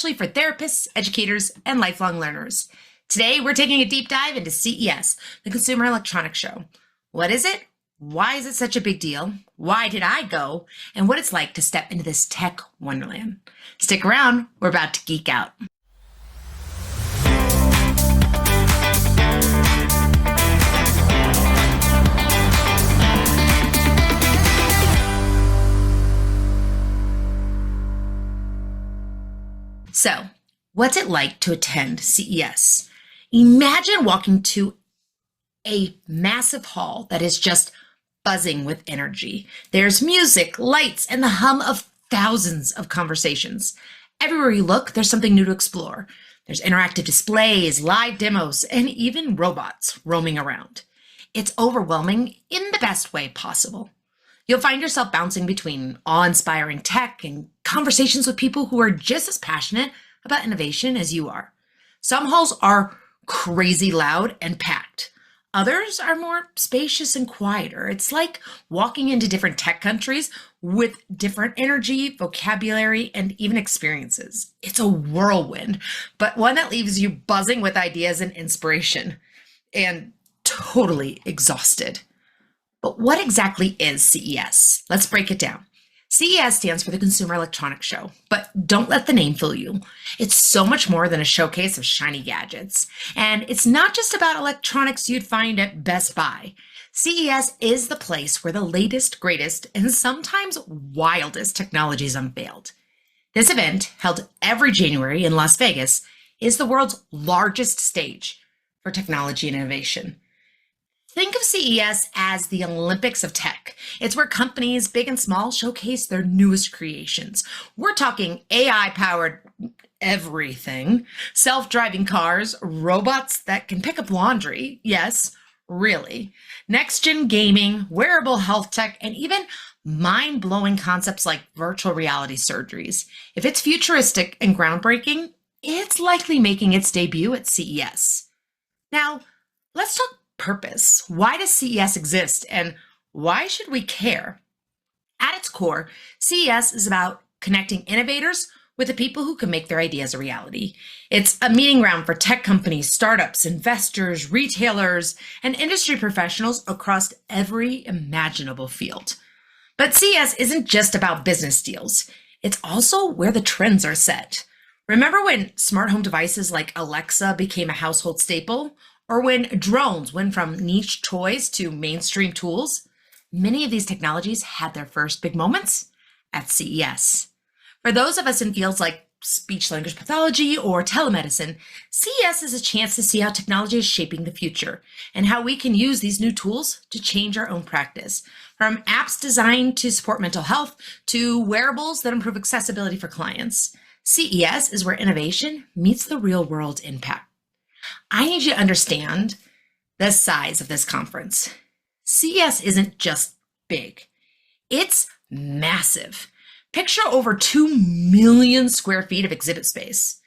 especially for therapists, educators, and lifelong learners. Today, we're taking a deep dive into CES, the Consumer Electronics Show. What is it? Why is it such a big deal? Why did I go? And what it's like to step into this tech wonderland. Stick around, we're about to geek out. So, what's it like to attend CES? Imagine walking to a massive hall that is just buzzing with energy. There's music, lights, and the hum of thousands of conversations. Everywhere you look, there's something new to explore. There's interactive displays, live demos, and even robots roaming around. It's overwhelming in the best way possible. You'll find yourself bouncing between awe-inspiring tech and conversations with people who are just as passionate about innovation as you are. Some halls are crazy loud and packed. Others are more spacious and quieter. It's like walking into different tech countries with different energy, vocabulary, and even experiences. It's a whirlwind, but one that leaves you buzzing with ideas and inspiration and totally exhausted. But what exactly is CES? Let's break it down. CES stands for the Consumer Electronics Show, but don't let the name fool you. It's so much more than a showcase of shiny gadgets. And it's not just about electronics you'd find at Best Buy. CES is the place where the latest, greatest, and sometimes wildest technology is unveiled. This event, held every January in Las Vegas, is the world's largest stage for technology and innovation. Think of CES as the Olympics of tech. It's where companies, big and small, showcase their newest creations. We're talking AI-powered everything, self-driving cars, robots that can pick up laundry. Yes, really. Next-gen gaming, wearable health tech, and even mind-blowing concepts like virtual reality surgeries. If it's futuristic and groundbreaking, it's likely making its debut at CES. Now, let's talk purpose. Why does CES exist and why should we care? At its core, CES is about connecting innovators with the people who can make their ideas a reality. It's a meeting ground for tech companies, startups, investors, retailers, and industry professionals across every imaginable field. But CES isn't just about business deals. It's also where the trends are set. Remember when smart home devices like Alexa became a household staple? Or when drones went from niche toys to mainstream tools? Many of these technologies had their first big moments at CES. For those of us in fields like speech-language pathology or telemedicine, CES is a chance to see how technology is shaping the future and how we can use these new tools to change our own practice. From apps designed to support mental health to wearables that improve accessibility for clients. CES is where innovation meets the real-world impact. I need you to understand the size of this conference. CES isn't just big, it's massive. Picture over 2 million square feet of exhibit space.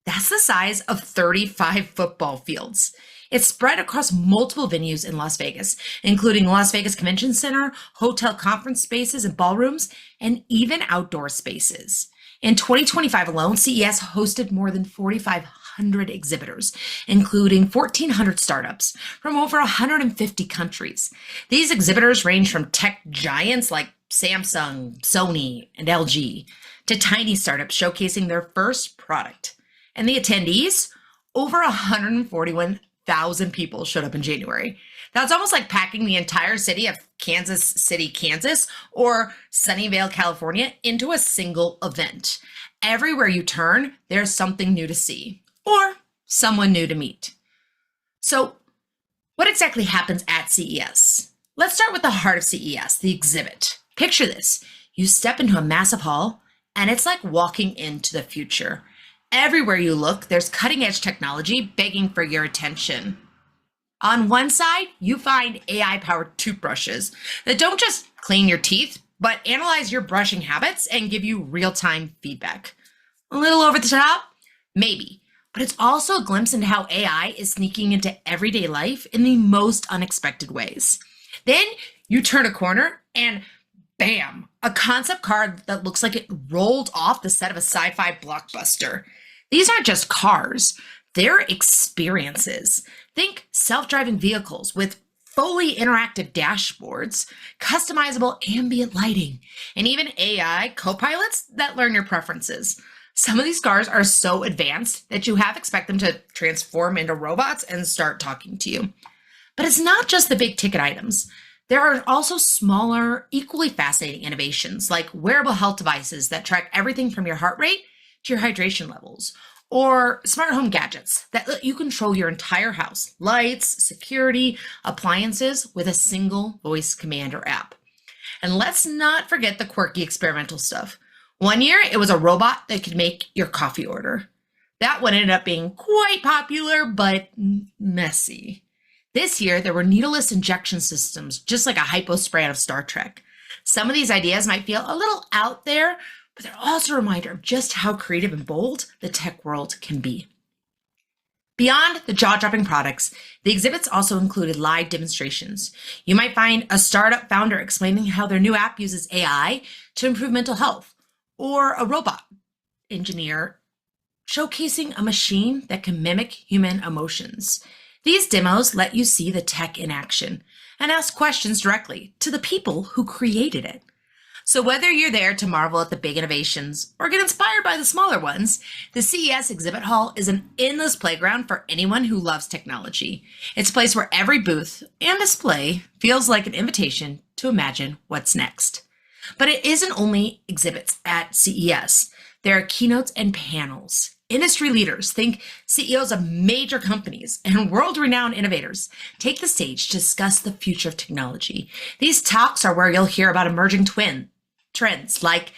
That's the size of 35 football fields. It's spread across multiple venues in Las Vegas, including Las Vegas Convention Center, hotel conference spaces and ballrooms, and even outdoor spaces. In 2025 alone, CES hosted more than 4,500 exhibitors, including 1,400 startups from over 150 countries. These exhibitors range from tech giants like Samsung, Sony, and LG, to tiny startups showcasing their first product. And the attendees, over 141,000 people showed up in January. That's almost like packing the entire city of Kansas City, Kansas, or Sunnyvale, California, into a single event. Everywhere you turn, there's something new to see, or someone new to meet. So, what exactly happens at CES? Let's start with the heart of CES, the exhibit. Picture this. You step into a massive hall, and it's like walking into the future. Everywhere you look, there's cutting-edge technology begging for your attention. On one side, you find AI-powered toothbrushes that don't just clean your teeth, but analyze your brushing habits and give you real-time feedback. A little over the top? Maybe, but it's also a glimpse into how AI is sneaking into everyday life in the most unexpected ways. Then you turn a corner and bam, a concept car that looks like it rolled off the set of a sci-fi blockbuster. These aren't just cars, they're experiences. Think self-driving vehicles with fully interactive dashboards, customizable ambient lighting, and even AI co-pilots that learn your preferences. Some of these cars are so advanced that you half expect them to transform into robots and start talking to you. But it's not just the big ticket items. There are also smaller, equally fascinating innovations like wearable health devices that track everything from your heart rate to your hydration levels, or smart home gadgets that let you control your entire house, lights, security, appliances with a single voice command or app. And let's not forget the quirky experimental stuff. One year, it was a robot that could make your coffee order. That one ended up being quite popular, but messy. This year, there were needleless injection systems, just like a hypo spray out of Star Trek. Some of these ideas might feel a little out there, but they're also a reminder of just how creative and bold the tech world can be. Beyond the jaw-dropping products, the exhibits also included live demonstrations. You might find a startup founder explaining how their new app uses AI to improve mental health, or a robot engineer showcasing a machine that can mimic human emotions. These demos let you see the tech in action and ask questions directly to the people who created it. So whether you're there to marvel at the big innovations or get inspired by the smaller ones, the CES exhibit hall is an endless playground for anyone who loves technology. It's a place where every booth and display feels like an invitation to imagine what's next. But it isn't only exhibits at CES. There are keynotes and panels. Industry leaders, think CEOs of major companies and world-renowned innovators, take the stage to discuss the future of technology. These talks are where you'll hear about emerging trends like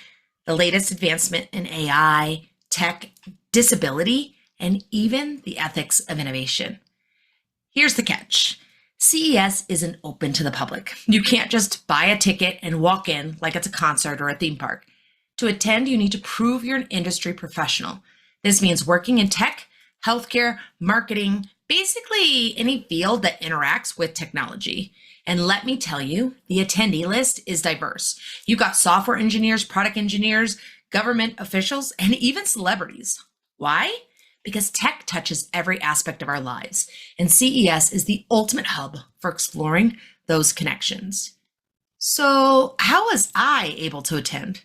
the latest advancement in AI, tech, disability, and even the ethics of innovation. Here's the catch. CES isn't open to the public. You can't just buy a ticket and walk in like it's a concert or a theme park. To attend, you need to prove you're an industry professional. This means working in tech, healthcare, marketing, basically any field that interacts with technology. And let me tell you, the attendee list is diverse. You've got software engineers, product engineers, government officials, and even celebrities. Why? Because tech touches every aspect of our lives, and CES is the ultimate hub for exploring those connections. So how was I able to attend?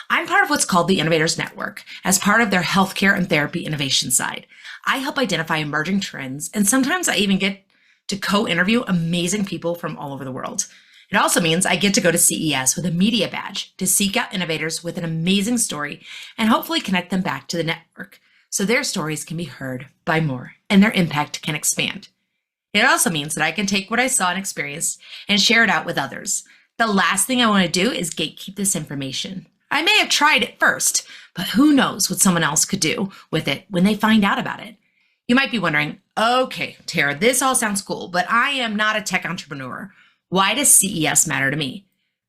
I'm part of what's called the Innovators Network as part of their healthcare and therapy innovation side. I help identify emerging trends, and sometimes I even get to co-interview amazing people from all over the world. It also means I get to go to CES with a media badge to seek out innovators with an amazing story and hopefully connect them back to the network so their stories can be heard by more and their impact can expand. It also means that I can take what I saw and experienced and share it out with others. The last thing I want to do is gatekeep this information. I may have tried it first, but who knows what someone else could do with it when they find out about it. You might be wondering, okay, Tara, this all sounds cool, but I am not a tech entrepreneur. Why does CES matter to me?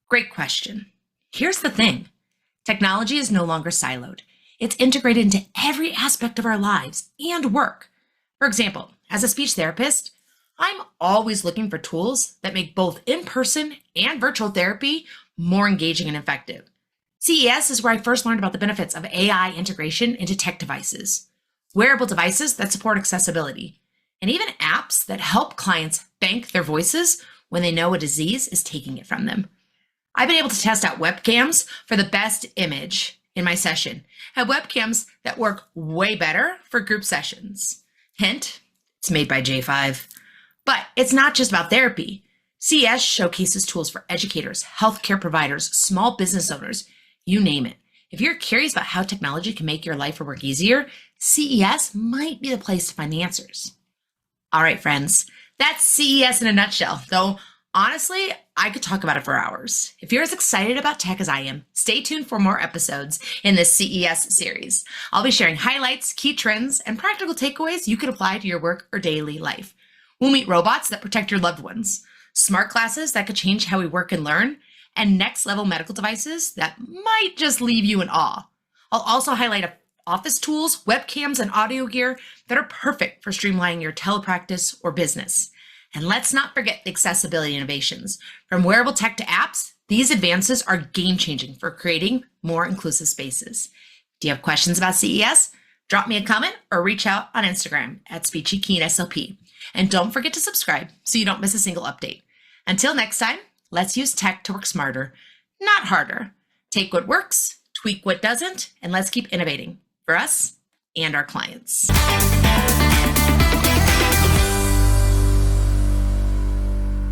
Great question. Here's the thing. Technology is no longer siloed. It's integrated into every aspect of our lives and work. For example, as a speech therapist, I'm always looking for tools that make both in-person and virtual therapy more engaging and effective. CES is where I first learned about the benefits of AI integration into tech devices, wearable devices that support accessibility, and even apps that help clients bank their voices when they know a disease is taking it from them. I've been able to test out webcams for the best image in my session, and webcams that work way better for group sessions. Hint, it's made by J5. But it's not just about therapy. CES showcases tools for educators, healthcare providers, small business owners, you name it. If you're curious about how technology can make your life or work easier, CES might be the place to find the answers. All right, friends, that's CES in a nutshell, though honestly, I could talk about it for hours. If you're as excited about tech as I am, stay tuned for more episodes in this CES series. I'll be sharing highlights, key trends, and practical takeaways you can apply to your work or daily life. We'll meet robots that protect your loved ones, smart glasses that could change how we work and learn, and next-level medical devices that might just leave you in awe. I'll also highlight office tools, webcams, and audio gear that are perfect for streamlining your telepractice or business. And let's not forget the accessibility innovations. From wearable tech to apps, these advances are game-changing for creating more inclusive spaces. Do you have questions about CES? Drop me a comment or reach out on Instagram at SpeechyKeenSLP. And don't forget to subscribe so you don't miss a single update. Until next time, let's use tech to work smarter, not harder. Take what works, tweak what doesn't, and let's keep innovating for us and our clients.